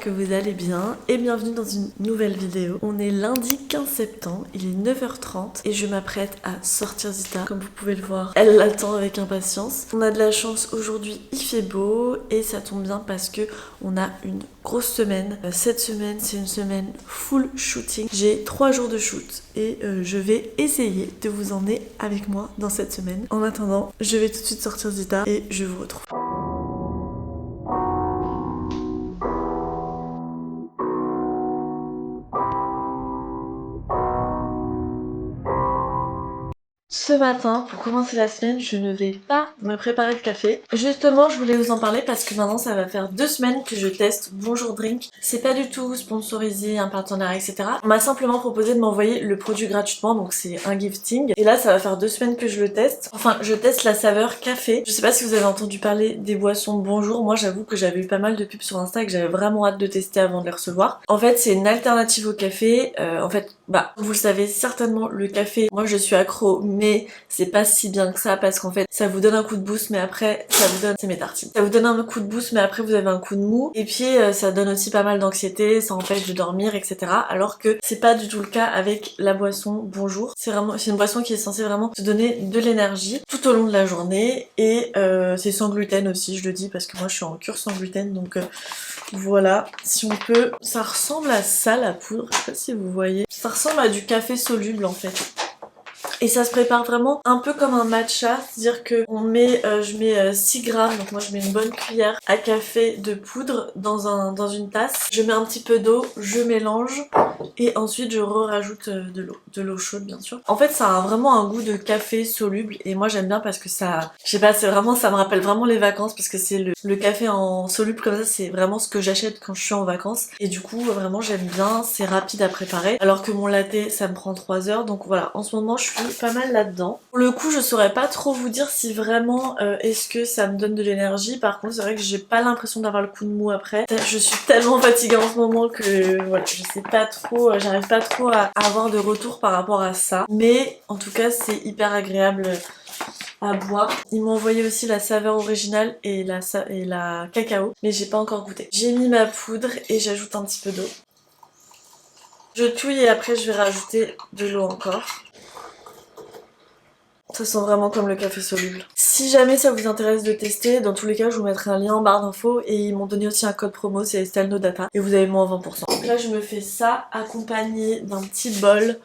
que vous allez bien et bienvenue dans une nouvelle vidéo. On est lundi 15 septembre, il est 9h30 et je m'apprête à sortir Zita. Comme vous pouvez le voir, elle l'attend avec impatience. On a de la chance aujourd'hui, il fait beau et ça tombe bien parce que on a une grosse semaine. Cette semaine, c'est une semaine full shooting. J'ai 3 jours de shoot et je vais essayer de vous emmener avec moi dans cette semaine. En attendant, je vais tout de suite sortir Zita et je vous retrouve. Ce matin, pour commencer la semaine, je ne vais pas me préparer de café. Justement, je voulais vous en parler parce que maintenant ça va faire 2 semaines que je teste Bonjour Drink. C'est pas du tout sponsorisé, un partenariat, etc. On m'a simplement proposé de m'envoyer le produit gratuitement, donc c'est un gifting. Et là, ça va faire 2 semaines que je le teste. Enfin, je teste la saveur café. Je sais pas si vous avez entendu parler des boissons Bonjour. Moi, j'avoue que j'avais eu pas mal de pubs sur Insta et que j'avais vraiment hâte de tester avant de les recevoir. En fait, c'est une alternative au café. Vous le savez certainement, le café, moi je suis accro, mais c'est pas si bien que ça parce qu'en fait ça vous donne un coup de boost mais après ça vous donne, c'est mes tartines, ça vous donne un coup de boost mais après vous avez un coup de mou et puis ça donne aussi pas mal d'anxiété, ça empêche de dormir, etc. Alors que c'est pas du tout le cas avec la boisson Bonjour. C'est une boisson qui est censée vraiment te donner de l'énergie tout au long de la journée et c'est sans gluten aussi, je le dis parce que moi je suis en cure sans gluten, donc voilà, si on peut. Ça ressemble à ça la poudre, je sais pas si vous voyez. Ça ressemble à du café soluble en fait. Et ça se prépare vraiment un peu comme un matcha, c'est-à-dire que je mets 6 grammes, donc moi je mets une bonne cuillère à café de poudre dans une tasse. Je mets un petit peu d'eau, je mélange et ensuite je rajoute de l'eau chaude bien sûr. En fait ça a vraiment un goût de café soluble et moi j'aime bien parce que ça, je sais pas, c'est vraiment, ça me rappelle vraiment les vacances parce que c'est le café en soluble comme ça, c'est vraiment ce que j'achète quand je suis en vacances et du coup vraiment j'aime bien, c'est rapide à préparer alors que mon latte ça me prend 3 heures, donc voilà, en ce moment je suis pas mal là-dedans. Pour le coup je saurais pas trop vous dire si vraiment est-ce que ça me donne de l'énergie. Par contre c'est vrai que j'ai pas l'impression d'avoir le coup de mou après. Je suis tellement fatiguée en ce moment que voilà, je sais pas trop, j'arrive pas trop à avoir de retour par rapport à ça. Mais en tout cas c'est hyper agréable à boire. Ils m'ont envoyé aussi la saveur originale et la cacao, mais j'ai pas encore goûté. J'ai mis ma poudre et j'ajoute un petit peu d'eau. Je touille et après je vais rajouter de l'eau encore. Ça sent vraiment comme le café soluble. Si jamais ça vous intéresse de tester, dans tous les cas je vous mettrai un lien en barre d'infos et ils m'ont donné aussi un code promo, c'est EstelNoData et vous avez moins 20%. Donc là je me fais ça accompagné d'un petit bol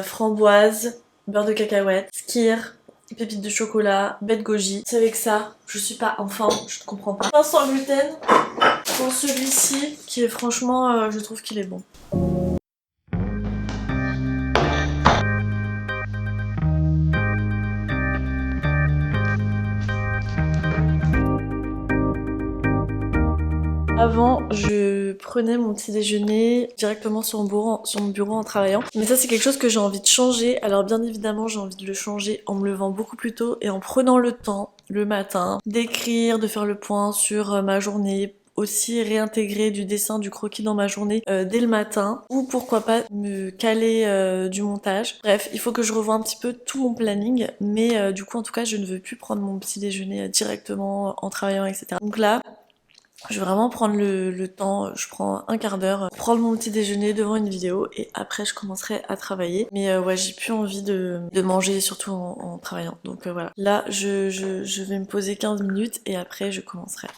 framboise, beurre de cacahuète, skyr, pépites de chocolat, baie de goji. C'est avec ça, je suis pas en forme, je ne comprends pas. Pain sans gluten pour celui-ci qui est franchement, je trouve qu'il est bon. Avant, je prenais mon petit déjeuner directement sur mon bureau en travaillant. Mais ça, c'est quelque chose que j'ai envie de changer. Alors bien évidemment, j'ai envie de le changer en me levant beaucoup plus tôt et en prenant le temps, le matin, d'écrire, de faire le point sur ma journée, aussi réintégrer du dessin, du croquis dans ma journée dès le matin, ou pourquoi pas me caler du montage. Bref, il faut que je revoie un petit peu tout mon planning, mais du coup en tout cas je ne veux plus prendre mon petit déjeuner directement en travaillant, etc. Donc là, je vais vraiment prendre le temps, je prends un quart d'heure, prendre mon petit déjeuner devant une vidéo et après je commencerai à travailler. Mais ouais, j'ai plus envie de manger, surtout en travaillant. Donc voilà. Là, je vais me poser 15 minutes et après je commencerai.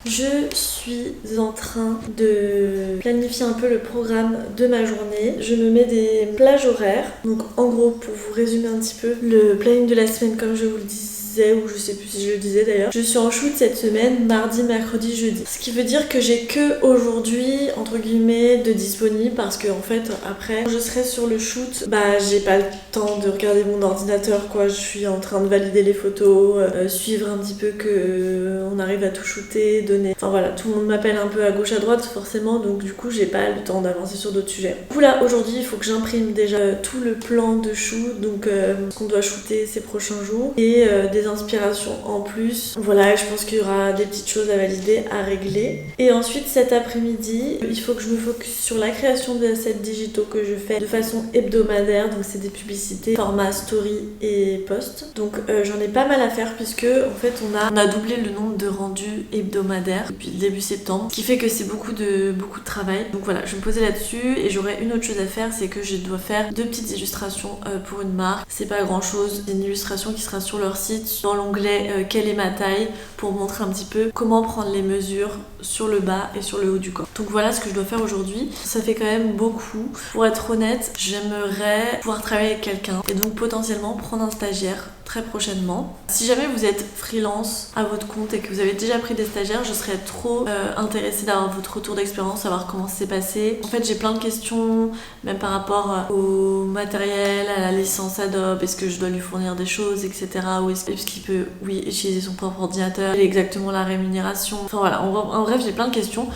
Je suis en train de planifier un peu le programme de ma journée. Je me mets des plages horaires. Donc en gros, pour vous résumer un petit peu, le planning de la semaine comme je vous le disais, ou je sais plus si je le disais d'ailleurs, je suis en shoot cette semaine, mardi, mercredi, jeudi. Ce qui veut dire que j'ai que aujourd'hui, entre guillemets, de disponible parce que en fait, après, quand je serai sur le shoot, bah j'ai pas le temps de regarder mon ordinateur quoi. Je suis en train de valider les photos, suivre un petit peu que on arrive à tout shooter, donner. Enfin voilà, tout le monde m'appelle un peu à gauche à droite forcément, donc du coup j'ai pas le temps d'avancer sur d'autres sujets. Du coup là aujourd'hui il faut que j'imprime déjà tout le plan de shoot, donc ce qu'on doit shooter ces prochains jours, et des des inspirations en plus. Voilà, je pense qu'il y aura des petites choses à valider, à régler. Et ensuite cet après-midi, il faut que je me focus sur la création des assets digitaux que je fais de façon hebdomadaire. Donc c'est des publicités, format story et post. Donc j'en ai pas mal à faire puisque en fait on a doublé le nombre de rendus hebdomadaires depuis le début septembre. Ce qui fait que c'est beaucoup de travail. Donc voilà, je vais me poser là-dessus et j'aurai une autre chose à faire, c'est que je dois faire 2 petites illustrations pour une marque. C'est pas grand chose, c'est une illustration qui sera sur leur site dans l'onglet quelle est ma taille pour montrer un petit peu comment prendre les mesures sur le bas et sur le haut du corps. Donc voilà ce que je dois faire aujourd'hui. Ça fait quand même beaucoup. Pour être honnête, j'aimerais pouvoir travailler avec quelqu'un et donc potentiellement prendre un stagiaire très prochainement. Si jamais vous êtes freelance à votre compte et que vous avez déjà pris des stagiaires, je serais trop intéressée d'avoir votre retour d'expérience, savoir comment ça s'est passé. En fait, j'ai plein de questions, même par rapport au matériel, à la licence Adobe, est-ce que je dois lui fournir des choses, etc. Ou est-ce qu'il peut, oui, utiliser son propre ordinateur, exactement la rémunération. Enfin voilà, en bref, j'ai plein de questions.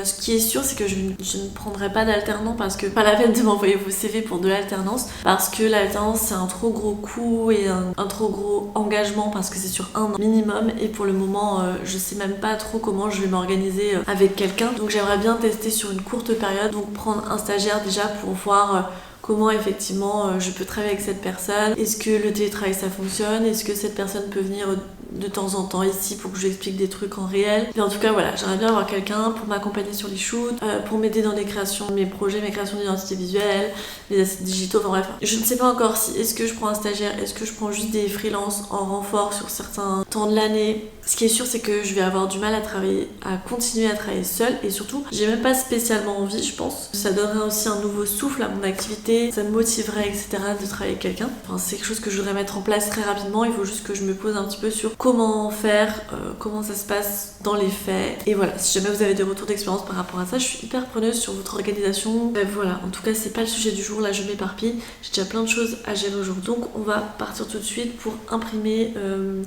Ce qui est sûr, c'est que je ne prendrai pas d'alternant parce que pas la peine de m'envoyer vos CV pour de l'alternance, parce que l'alternance c'est un trop gros coût et un trop gros engagement parce que c'est sur 1 an minimum et pour le moment je sais même pas trop comment je vais m'organiser avec quelqu'un, donc j'aimerais bien tester sur une courte période, donc prendre un stagiaire déjà pour voir comment effectivement je peux travailler avec cette personne, est-ce que le télétravail ça fonctionne, est-ce que cette personne peut venir de temps en temps ici pour que je lui explique des trucs en réel. Mais en tout cas voilà, j'aimerais bien avoir quelqu'un pour m'accompagner sur les shoots, pour m'aider dans les créations, mes projets, mes créations d'identité visuelle, mes assets digitaux, enfin bref. Je ne sais pas encore si est-ce que je prends un stagiaire, est-ce que je prends juste des freelances en renfort sur certains temps de l'année. Ce qui est sûr c'est que je vais avoir du mal à continuer à travailler seule et surtout j'ai même pas spécialement envie, je pense. Ça donnerait aussi un nouveau souffle à mon activité, ça me motiverait etc. de travailler avec quelqu'un. Enfin, c'est quelque chose que je voudrais mettre en place très rapidement, il faut juste que je me pose un petit peu sur comment faire, comment ça se passe dans les faits. Et voilà, si jamais vous avez des retours d'expérience par rapport à ça, je suis hyper preneuse sur votre organisation. Bref, voilà, en tout cas c'est pas le sujet du jour, là je m'éparpille, j'ai déjà plein de choses à gérer aujourd'hui. Donc on va partir tout de suite pour imprimer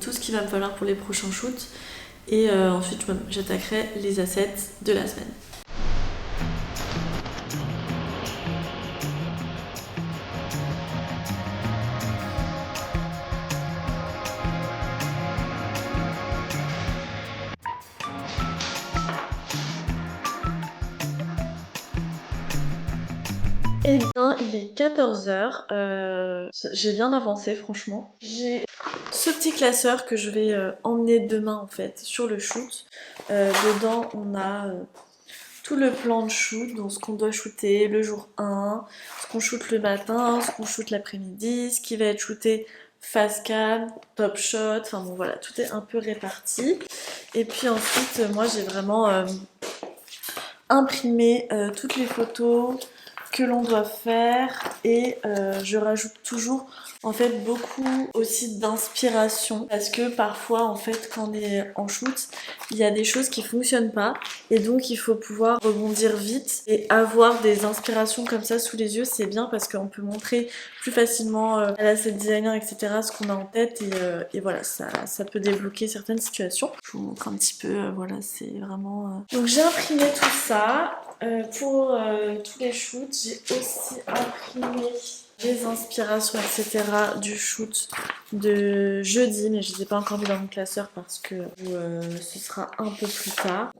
tout ce qu'il va me falloir pour les prochains shoots. Et ensuite j'attaquerai les assets de la semaine. Eh bien, il est 14h, j'ai bien avancé franchement. J'ai ce petit classeur que je vais emmener demain en fait sur le shoot. Dedans on a tout le plan de shoot, donc ce qu'on doit shooter le jour 1, ce qu'on shoot le matin, ce qu'on shoot l'après-midi, ce qui va être shooté face cam, top shot, enfin bon voilà, tout est un peu réparti. Et puis ensuite moi j'ai vraiment imprimé toutes les photos que l'on doit faire et je rajoute toujours en fait beaucoup aussi d'inspiration parce que parfois en fait quand on est en shoot il y a des choses qui fonctionnent pas et donc il faut pouvoir rebondir vite et avoir des inspirations comme ça sous les yeux, c'est bien parce qu'on peut montrer plus facilement à la set designer etc ce qu'on a en tête et voilà ça peut débloquer certaines situations. Je vous montre un petit peu, voilà c'est vraiment... Donc j'ai imprimé tout ça. Pour tous les shoots, j'ai aussi imprimé les inspirations, etc. du shoot de jeudi, mais je ne les ai pas encore mis dans mon classeur parce que ce sera un peu plus tard.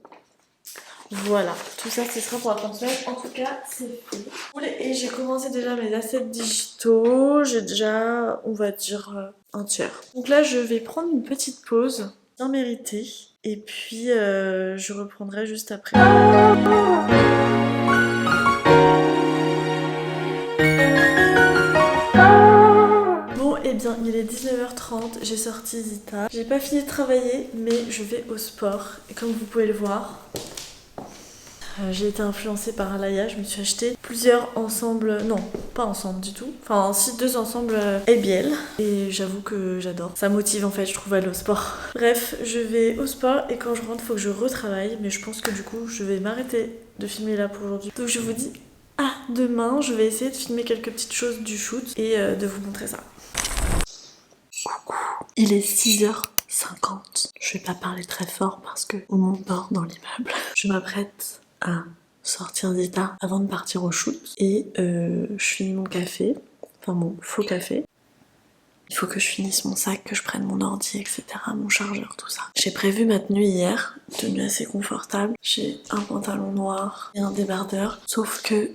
Voilà, tout ça ce sera pour la fin de semaine. En tout cas, c'est fait. Et j'ai commencé déjà mes assets digitaux. J'ai déjà, on va dire, un tiers. Donc là, je vais prendre une petite pause, bien méritée. Et puis, je reprendrai juste après. Bon, et bien, il est 19h30, j'ai sorti Zita. J'ai pas fini de travailler, mais je vais au sport. Et comme vous pouvez le voir, j'ai été influencée par Alaya, je me suis acheté plusieurs ensembles, non, pas ensemble du tout, enfin si 2 ensembles ABL et j'avoue que j'adore. Ça motive en fait, je trouve, à aller au sport. Bref, je vais au sport et quand je rentre, faut que je retravaille, mais je pense que du coup, je vais m'arrêter de filmer là pour aujourd'hui. Donc je vous dis à demain, je vais essayer de filmer quelques petites choses du shoot et de vous montrer ça. Coucou, il est 6h50. Je vais pas parler très fort parce que on m'endort dans l'immeuble. Je m'apprête à sortir Zita avant de partir au shoot et je finis mon café, enfin mon faux café. Il faut que je finisse mon sac, que je prenne mon ordi, etc. Mon chargeur, tout ça. J'ai prévu ma tenue hier, tenue assez confortable. J'ai un pantalon noir et un débardeur. Sauf que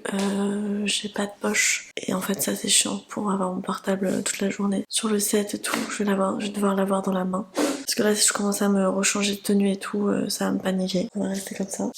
j'ai pas de poche. Et en fait ça c'est chiant pour avoir mon portable toute la journée. Sur le set et tout, je vais devoir l'avoir dans la main. Parce que là si je commence à me rechanger de tenue et tout, ça va me paniquer. On va rester comme ça.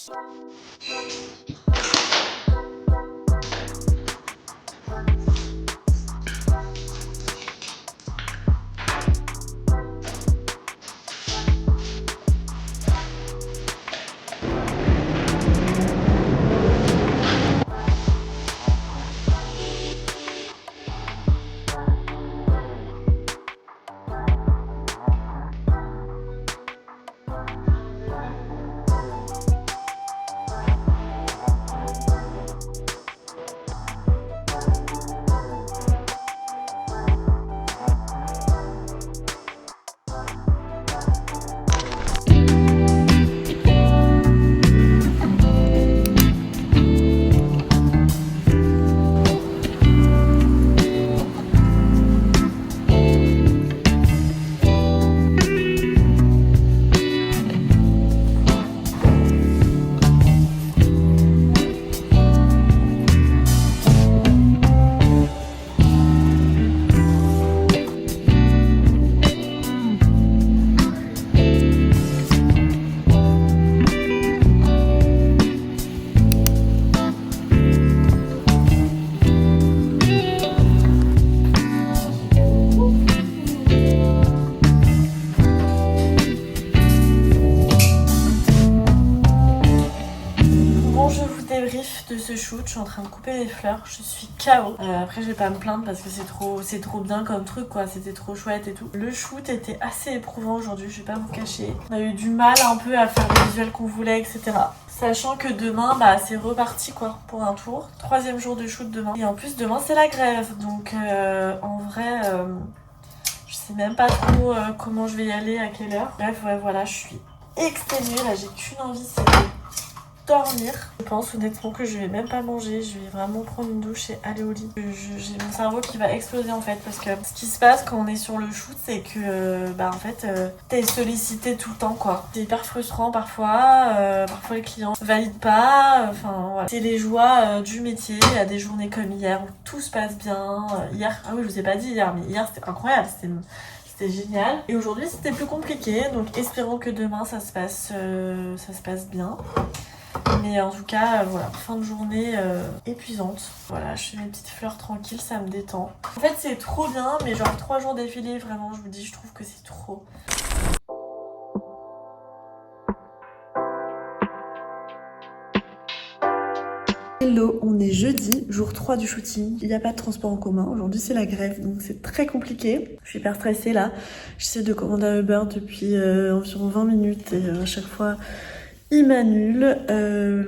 De ce shoot, je suis en train de couper les fleurs, je suis KO. Après je vais pas me plaindre parce que c'est trop bien comme truc quoi, c'était trop chouette et tout. Le shoot était assez éprouvant aujourd'hui, je vais pas vous cacher. On a eu du mal un peu à faire le visuel qu'on voulait, etc. Sachant que demain bah c'est reparti quoi pour un tour. 3e jour de shoot demain. Et en plus demain c'est la grève. Donc en vrai je sais même pas trop comment je vais y aller, à quelle heure. Bref ouais voilà, je suis exténuée là, j'ai qu'une envie, c'est dormir. Je pense honnêtement que je vais même pas manger, je vais vraiment prendre une douche et aller au lit. J'ai mon cerveau qui va exploser en fait, parce que ce qui se passe quand on est sur le shoot, c'est que bah en fait t'es sollicité tout le temps quoi. C'est hyper frustrant parfois, parfois les clients valident pas, enfin voilà. C'est les joies du métier. Il y a des journées comme hier où tout se passe bien. Hier, ah oui je vous ai pas dit hier, mais hier c'était incroyable, c'était génial. Et aujourd'hui c'était plus compliqué, donc espérons que demain ça se passe bien. Mais en tout cas, voilà, fin de journée épuisante. Voilà, je fais mes petites fleurs tranquilles, ça me détend. En fait, c'est trop bien, mais genre 3 jours d'affilée, vraiment, je vous dis, je trouve que c'est trop. Hello, on est jeudi, jour 3 du shooting. Il n'y a pas de transport en commun. Aujourd'hui, c'est la grève, donc c'est très compliqué. Je suis hyper stressée là. J'essaie de commander un Uber depuis environ 20 minutes et à chaque fois... il m'annule.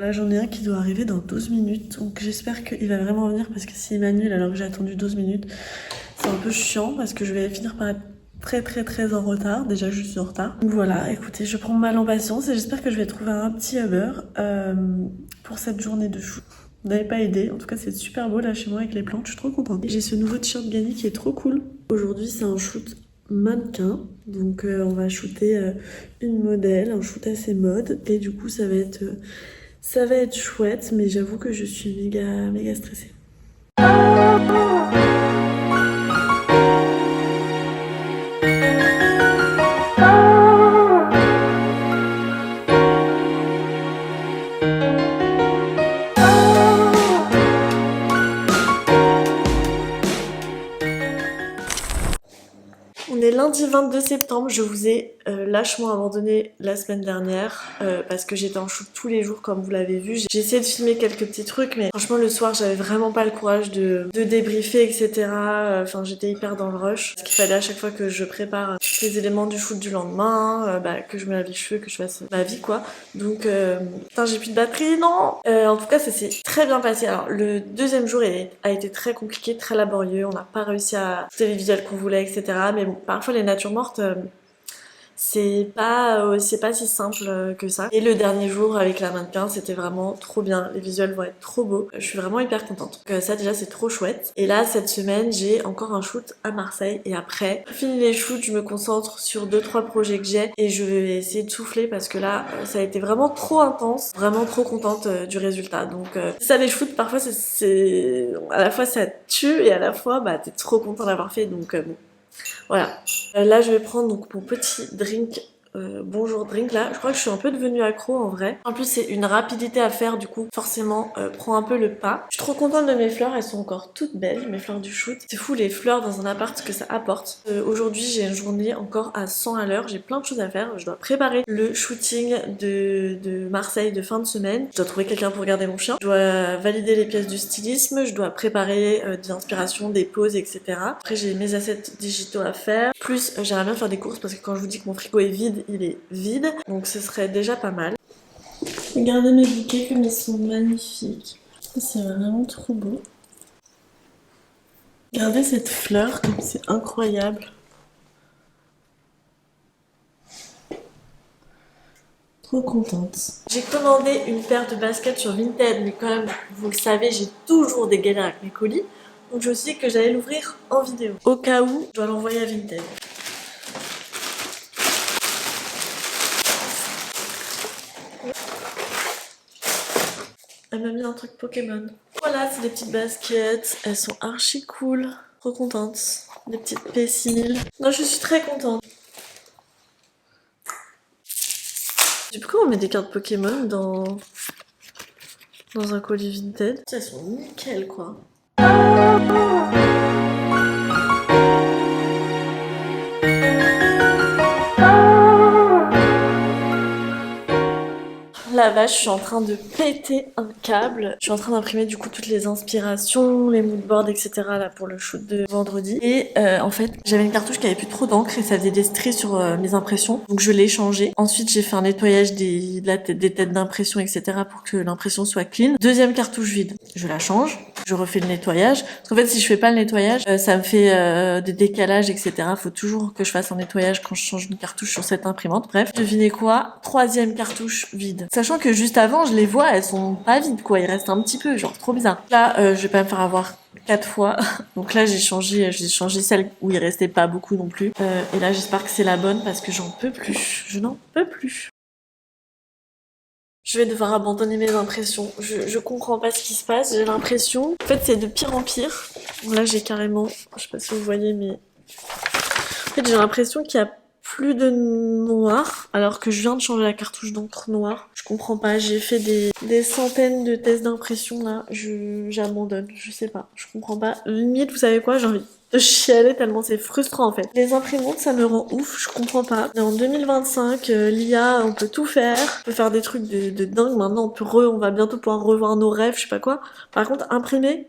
Là j'en ai un qui doit arriver dans 12 minutes. Donc j'espère qu'il va vraiment venir, parce que s'il m'annule alors que j'ai attendu 12 minutes, c'est un peu chiant parce que je vais finir par être très en retard. Déjà je suis en retard. Donc voilà, écoutez, je prends mal en patience et j'espère que je vais trouver un petit Uber pour cette journée de shoot. Vous n'avez pas aidé, en tout cas c'est super beau là chez moi avec les plantes, je suis trop contente. J'ai ce nouveau t-shirt Gany qui est trop cool. Aujourd'hui c'est un shoot mannequin, donc on va shooter une modèle, un shoot assez mode, et du coup ça va être chouette, mais j'avoue que je suis méga stressée. On est lundi 22 septembre, je vous ai lâchement abandonné la semaine dernière parce que j'étais en shoot tous les jours comme vous l'avez vu. J'ai essayé de filmer quelques petits trucs, mais franchement le soir j'avais vraiment pas le courage de débriefer, etc. Enfin j'étais hyper dans le rush, parce qu'il fallait à chaque fois que je prépare tous les éléments du shoot du lendemain, que je me lave les cheveux, que je fasse ma vie quoi. Donc putain j'ai plus de batterie, non. En tout cas ça s'est très bien passé. Alors le 2e jour a été très compliqué, très laborieux, on n'a pas réussi à faire les visuels qu'on voulait, etc. Mais bon, parfois les natures mortes c'est pas si simple que ça. Et le dernier jour avec la mannequin, c'était vraiment trop bien. Les visuels vont être trop beaux. Je suis vraiment hyper contente. Donc ça déjà c'est trop chouette. Et là cette semaine j'ai encore un shoot à Marseille et après fini les shoots, je me concentre sur 2-3 projets que j'ai et je vais essayer de souffler parce que là ça a été vraiment trop intense. Vraiment trop contente du résultat. Donc ça les shoots parfois c'est à la fois ça tue et à la fois bah t'es trop content d'avoir fait donc bon. Voilà. Là, je vais prendre donc mon petit drink. Bonjour drink là, je crois que je suis un peu devenue accro en vrai. En plus c'est une rapidité à faire du coup forcément prend un peu le pas. Je suis trop contente de mes fleurs, elles sont encore toutes belles, mes fleurs du shoot. C'est fou les fleurs dans un appart ce que ça apporte. Aujourd'hui j'ai une journée encore à 100 à l'heure, j'ai plein de choses à faire. Je dois préparer le shooting de Marseille de fin de semaine. Je dois trouver quelqu'un pour garder mon chien. Je dois valider les pièces du stylisme, je dois préparer des inspirations, des poses etc. Après j'ai mes assets digitaux à faire. Plus j'aimerais bien faire des courses parce que quand je vous dis que mon frigo est vide, il est vide, donc ce serait déjà pas mal. Regardez mes bouquets comme ils sont magnifiques. C'est vraiment trop beau. Regardez cette fleur comme c'est incroyable. Trop contente. J'ai commandé une paire de baskets sur Vinted, mais comme vous le savez, j'ai toujours des galères avec mes colis. Donc je me suis dit que j'allais l'ouvrir en vidéo. Au cas où, je dois l'envoyer à Vinted. Elle m'a mis un truc Pokémon. Voilà, c'est des petites baskets. Elles sont archi cool. Trop contente. Des petites P6000. Non, je suis très contente. Pourquoi on met des cartes Pokémon dans un colis Vinted? Elles sont nickel, quoi. La vache, je suis en train de péter un câble. Je suis en train d'imprimer du coup toutes les inspirations, les moodboards, etc. là pour le shoot de vendredi. Et en fait, j'avais une cartouche qui avait plus trop d'encre et ça faisait des stries sur mes impressions. Donc je l'ai changée. Ensuite, j'ai fait un nettoyage des têtes d'impression, etc. pour que l'impression soit clean. Deuxième cartouche vide, je la change. Je refais le nettoyage. Parce qu'en fait, si je fais pas le nettoyage, ça me fait des décalages, etc. Faut toujours que je fasse un nettoyage quand je change une cartouche sur cette imprimante. Bref, devinez quoi? Troisième cartouche vide. Sachant que juste avant, je les vois, elles sont pas vides, quoi. Il reste un petit peu, genre trop bizarre. Là, je vais pas me faire avoir 4 fois. Donc là, j'ai changé celle où il restait pas beaucoup non plus. Et là, j'espère que c'est la bonne parce que j'en peux plus. Je n'en peux plus. Je vais devoir abandonner mes impressions. Je comprends pas ce qui se passe. J'ai l'impression. En fait, c'est de pire en pire. Là, j'ai carrément. Je sais pas si vous voyez, mais. En fait, j'ai l'impression qu'il y a plus de noir, alors que je viens de changer la cartouche d'encre noire. Je comprends pas. J'ai fait des centaines de tests d'impression là. J'abandonne. Je sais pas. Je comprends pas. Limite, vous savez quoi? J'ai envie de chialer tellement c'est frustrant en fait. Les imprimantes ça me rend ouf, je comprends pas. Et en 2025, l'IA on peut tout faire, on peut faire des trucs de dingue. Maintenant on va bientôt pouvoir revoir nos rêves, je sais pas quoi. Par contre imprimer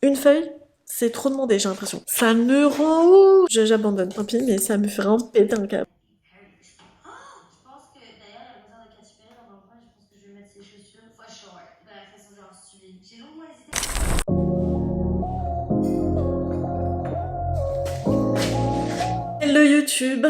une feuille, c'est trop demandé j'ai l'impression. Ça me rend ouf. J'abandonne, tant pis, mais ça me fait vraiment péter un câble. Je pense que d'ailleurs, le concert de Katy Perry dans un coin, je pense que je vais mettre ses chaussures for sure. Bref, elles sont genre suivies. J'ai longuement hésité. Hello YouTube,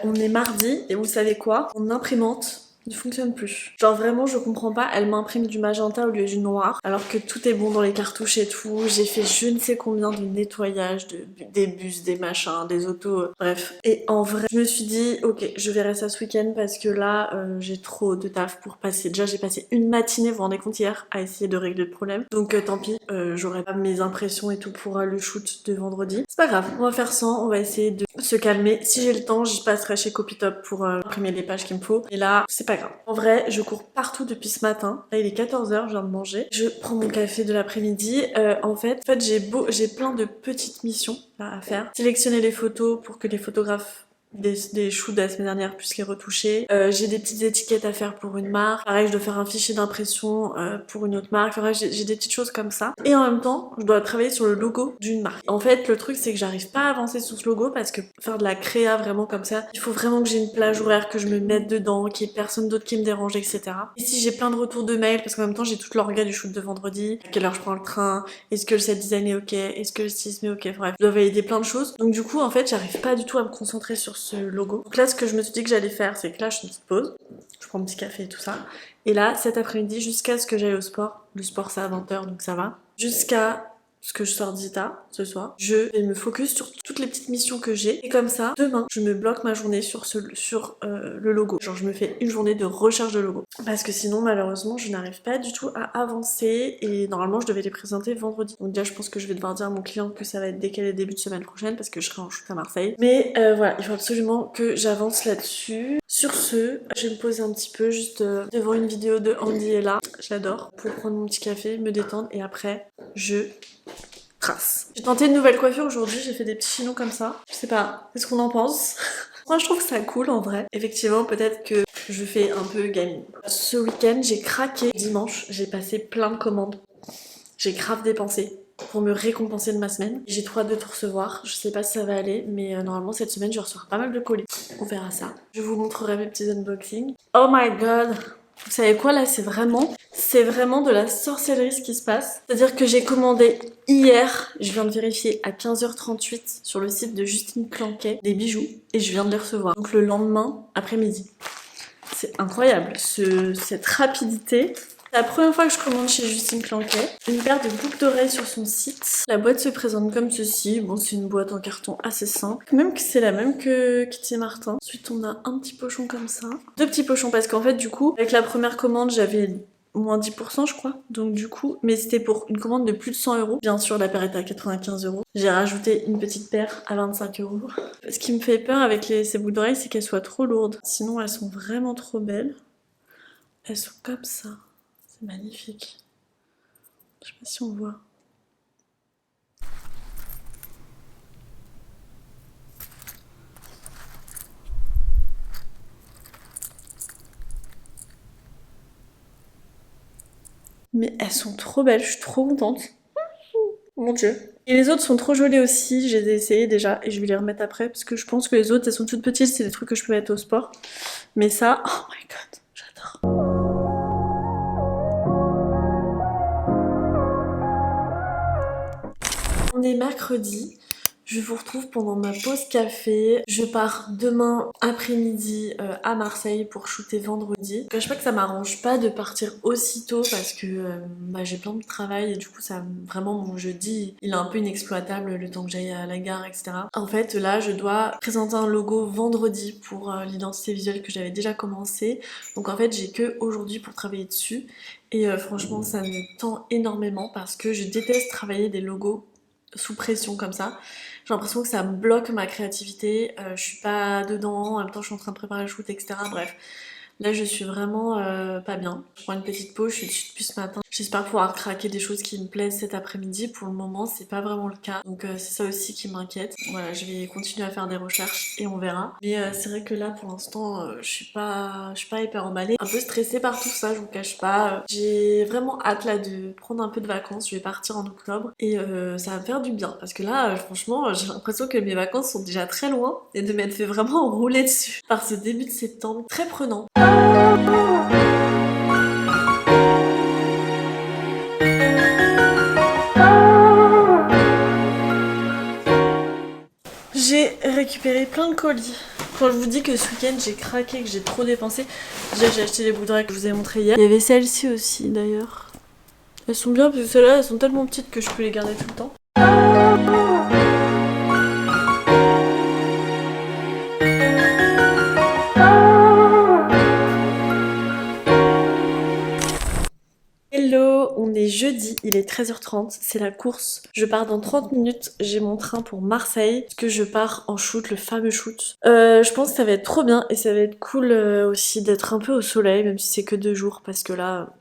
on est mardi et vous savez quoi? Mon imprimante ne fonctionne plus. Genre vraiment je comprends pas, elle m'imprime du magenta au lieu du noir alors que tout est bon dans les cartouches et tout. J'ai fait je ne sais combien de nettoyage, des bus, des machins, des autos, bref. Et en vrai je me suis dit ok je verrai ça ce week-end parce que là j'ai trop de taf pour passer. Déjà j'ai passé une matinée, vous vous rendez compte hier, à essayer de régler le problème. Donc tant pis, j'aurai pas mes impressions et tout pour le shoot de vendredi. C'est pas grave, on va faire sans, on va essayer de se calmer. Si j'ai le temps, j'y passerai chez Copytop pour imprimer les pages qu'il me faut. Et là, c'est pas grave. En vrai, je cours partout depuis ce matin. Là, il est 14h, je viens de manger. Je prends mon café de l'après-midi. En fait, j'ai plein de petites missions là, à faire. Sélectionner les photos pour que les photographes des shoots de la semaine dernière puissent les retoucher. J'ai des petites étiquettes à faire pour une marque. Pareil, je dois faire un fichier d'impression pour une autre marque. Enfin, bref, j'ai des petites choses comme ça. Et en même temps, je dois travailler sur le logo d'une marque. En fait, le truc, c'est que j'arrive pas à avancer sur ce logo parce que faire de la créa vraiment comme ça, il faut vraiment que j'ai une plage horaire, que je me mette dedans, qu'il y ait personne d'autre qui me dérange, etc. Et si j'ai plein de retours de mails, parce qu'en même temps, j'ai tout l'orga du shoot de vendredi, à quelle heure je prends le train, est-ce que le set design est ok, est-ce que le stylisme est ok, bref, je dois valider plein de choses. Donc du coup, en fait, j'arrive pas du tout à me concentrer sur ce logo. Donc là ce que je me suis dit que j'allais faire, c'est que là je fais une petite pause, je prends un petit café et tout ça. Et là cet après-midi jusqu'à ce que j'aille au sport, le sport c'est à 20h donc ça va, jusqu'à ce que je sors d'ITA ce soir, je vais me focus sur toutes les petites missions que j'ai et comme ça demain je me bloque ma journée sur le logo. Genre je me fais une journée de recherche de logo parce que sinon malheureusement je n'arrive pas du tout à avancer et normalement je devais les présenter vendredi. Donc déjà je pense que je vais devoir dire à mon client que ça va être décalé début de semaine prochaine parce que je serai en shoot à Marseille. Mais voilà, il faut absolument que j'avance là-dessus. Sur ce, je vais me poser un petit peu juste devant une vidéo de Andy et là, j'adore, pour prendre mon petit café, me détendre et après je trace. J'ai tenté une nouvelle coiffure aujourd'hui, j'ai fait des petits chignons comme ça. Je sais pas, qu'est-ce qu'on en pense? Moi je trouve ça cool en vrai. Effectivement peut-être que je fais un peu gamine. Ce week-end j'ai craqué. Dimanche j'ai passé plein de commandes. J'ai grave dépensé pour me récompenser de ma semaine. J'ai trop hâte de tout recevoir. Je sais pas si ça va aller mais normalement cette semaine je vais recevoir pas mal de colis. On verra ça. Je vous montrerai mes petits unboxings. Oh my god! Vous savez quoi là, c'est vraiment de la sorcellerie ce qui se passe. C'est-à-dire que j'ai commandé hier, je viens de vérifier à 15h38 sur le site de Justine Clanquet des bijoux et je viens de les recevoir. Donc le lendemain après-midi. C'est incroyable cette rapidité. C'est la première fois que je commande chez Justine Clanquet. Une paire de boucles d'oreilles sur son site. La boîte se présente comme ceci. Bon, c'est une boîte en carton assez simple. Même que c'est la même que Kitty Martin. Ensuite, on a un petit pochon comme ça. Deux petits pochons parce qu'en fait, du coup, avec la première commande, j'avais moins 10% je crois. Donc du coup, mais c'était pour une commande de plus de 100 €. Bien sûr, la paire était à 95 €. J'ai rajouté une petite paire à 25 €. Ce qui me fait peur avec ces boucles d'oreilles, c'est qu'elles soient trop lourdes. Sinon, elles sont vraiment trop belles. Elles sont comme ça. C'est magnifique. Je sais pas si on voit. Mais elles sont trop belles, je suis trop contente. Mon dieu. Et les autres sont trop jolies aussi, j'ai essayé déjà et je vais les remettre après parce que je pense que les autres elles sont toutes petites, c'est des trucs que je peux mettre au sport. Mais ça, oh my god, j'adore. On est mercredi, je vous retrouve pendant ma pause café. Je pars demain après-midi à Marseille pour shooter vendredi. Je cache pas que ça m'arrange pas de partir aussitôt parce que j'ai plein de travail et du coup ça vraiment mon jeudi il est un peu inexploitable le temps que j'aille à la gare etc. En fait là je dois présenter un logo vendredi pour l'identité visuelle que j'avais déjà commencé. Donc en fait j'ai que aujourd'hui pour travailler dessus et franchement ça me tend énormément parce que je déteste travailler des logos sous pression comme ça. J'ai l'impression que ça me bloque ma créativité, je suis pas dedans, en même temps je suis en train de préparer le shoot, etc. Bref, là je suis vraiment pas bien. Je prends une petite pause, je suis dessus depuis ce matin. J'espère pouvoir craquer des choses qui me plaisent cet après-midi. Pour le moment, c'est pas vraiment le cas. Donc c'est ça aussi qui m'inquiète. Voilà, je vais continuer à faire des recherches et on verra. Mais c'est vrai que là, pour l'instant, je suis pas hyper emballée. Un peu stressée par tout ça, je vous cache pas. J'ai vraiment hâte là de prendre un peu de vacances. Je vais partir en octobre et ça va me faire du bien. Parce que là, franchement, j'ai l'impression que mes vacances sont déjà très loin et de m'être fait vraiment rouler dessus par ce début de septembre très prenant. J'ai récupéré plein de colis. Quand je vous dis que ce week-end j'ai craqué, que j'ai trop dépensé, déjà j'ai acheté les boucles d'oreilles que je vous ai montré hier. Il y avait celles-ci aussi d'ailleurs. Elles sont bien parce que celles-là elles sont tellement petites que je peux les garder tout le temps. Hello, on est jeudi, il est 13h30, c'est la course. Je pars dans 30 minutes, j'ai mon train pour Marseille, parce que je pars en shoot, le fameux shoot. Je pense que ça va être trop bien et ça va être cool aussi d'être un peu au soleil, même si c'est que 2 jours, parce que là,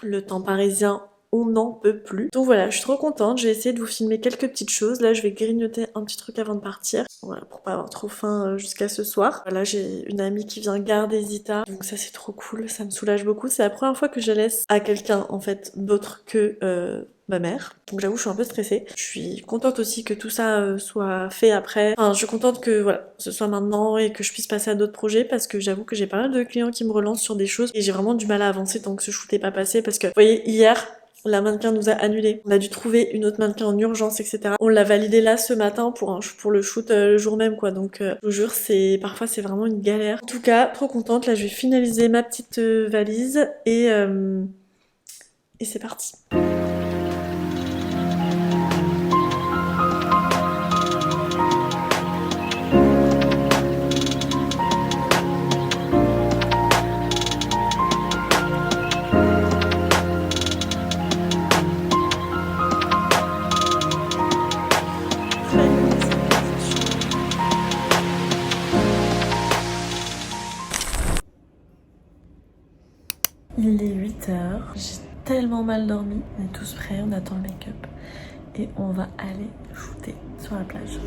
le temps parisien, on n'en peut plus. Donc voilà, je suis trop contente, j'ai essayé de vous filmer quelques petites choses. Là, je vais grignoter un petit truc avant de partir. Voilà, pour pas avoir trop faim jusqu'à ce soir. Là, j'ai une amie qui vient garder Zita. Donc ça, c'est trop cool, ça me soulage beaucoup. C'est la première fois que je laisse à quelqu'un, en fait, d'autre que ma mère. Donc j'avoue, je suis un peu stressée. Je suis contente aussi que tout ça soit fait après. Enfin, je suis contente que voilà, ce soit maintenant et que je puisse passer à d'autres projets parce que j'avoue que j'ai pas mal de clients qui me relancent sur des choses et j'ai vraiment du mal à avancer tant que ce shoot n'est pas passé parce que, vous voyez, hier, La mannequin nous a annulé. On a dû trouver une autre mannequin en urgence, etc. On l'a validé là ce matin pour le shoot le jour même, quoi. Donc, je vous jure, parfois c'est vraiment une galère. En tout cas, trop contente. Là, je vais finaliser ma petite valise et c'est parti. Il est 8h, j'ai tellement mal dormi, on est tous prêts, on attend le make-up et on va aller shooter sur la plage.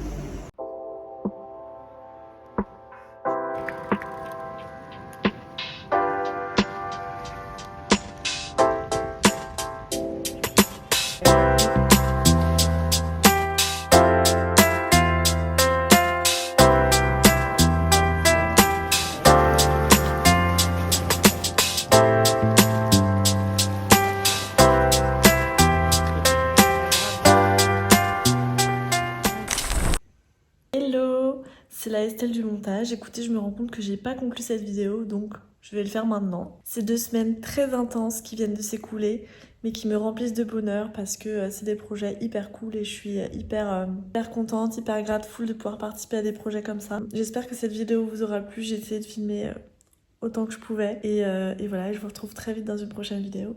Hello, c'est la Estelle du montage. Écoutez, je me rends compte que j'ai pas conclu cette vidéo, donc je vais le faire maintenant. C'est 2 semaines très intenses qui viennent de s'écouler, mais qui me remplissent de bonheur parce que c'est des projets hyper cool et je suis hyper contente, hyper grateful de pouvoir participer à des projets comme ça. J'espère que cette vidéo vous aura plu. J'ai essayé de filmer autant que je pouvais et voilà, je vous retrouve très vite dans une prochaine vidéo.